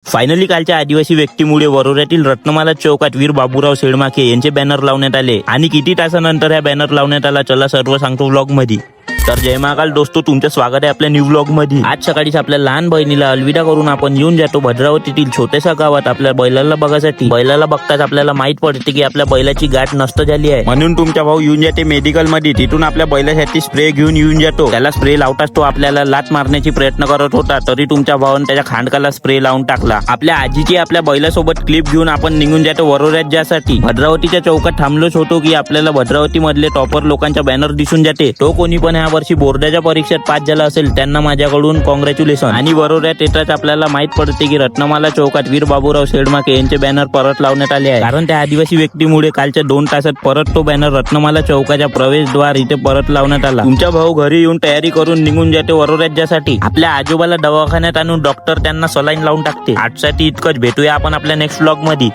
Finally कालच्या आदिवासी व्यक्तीमुळे वरोऱ्यातील रत्नमाला चौकात वीर बाबूराव सेडमाके यांचे बॅनर लावण्यात आले आणि किती तासानंतर हा बॅनर लावण्यात आला चला सर्व सांगतो व्लॉग मध्ये। तर जय महाकाल दोस्तो, तुमचं स्वागत आहे आपल्या न्यू व्लॉग मध्ये। आज सकाळीच आपल्या लहान बहिणीला अलविदा करून आपण येऊन जातो भद्रावतीतील छोट्याशा गावात आपल्या बैलाला बघासाठी। बैलाला बघताच आपल्याला माहित पडते की आपल्या बैलाची गाठ नष्ट झाली आहे, म्हणून तुमचा भाऊ येऊन जाते मेडिकल मध्ये। तिथून आपल्या बैलासाठी स्प्रे घेऊन येऊन जातो। त्याला स्प्रे लावताच तो आपल्याला लात मारण्याची प्रयत्न करत होता, तरी तुमच्या भावाने त्याच्या खांडकाला स्प्रे लावून टाकला। आपल्या आजीची आपल्या बैलासोबत क्लिप घेऊन आपण निघून जातो वरोऱ्यात जासाठी। भद्रावतीच्या चौकात थांबलोच होतो की आपल्याला भद्रावती मधले टॉपर लोकांचा बॅनर दिसून जाते। तो कोणी पण ह्या वर्षी बोर्डाच्या परीक्षेत पास झाला असेल त्यांना माझ्याकडून कॉंग्रॅच्युलेशन। आणि वरोऱ्यात येताच आपल्याला माहित पडते की रत्नमाला चौकात वीर बाबूराव सेडमाके यांचे बॅनर परत लावण्यात आले आहे, कारण त्या आदिवासी व्यक्तीमुळे कालच्या 2 तासात परत तो बॅनर रत्नमाला चौकाच्या प्रवेशद्वार इथे परत लावण्यात आला। तुमच्या भाऊ घरी येऊन तयारी करून निघून जाते वरोऱ्यात जासाठी। आपल्या आजोबाला दवाखान्यात आणून डॉक्टर त्यांना सलाईन लावून टाकते। आजसाठी इतकंच, भेटूया आपण आपल्या नेक्स्ट व्लॉग मध्ये।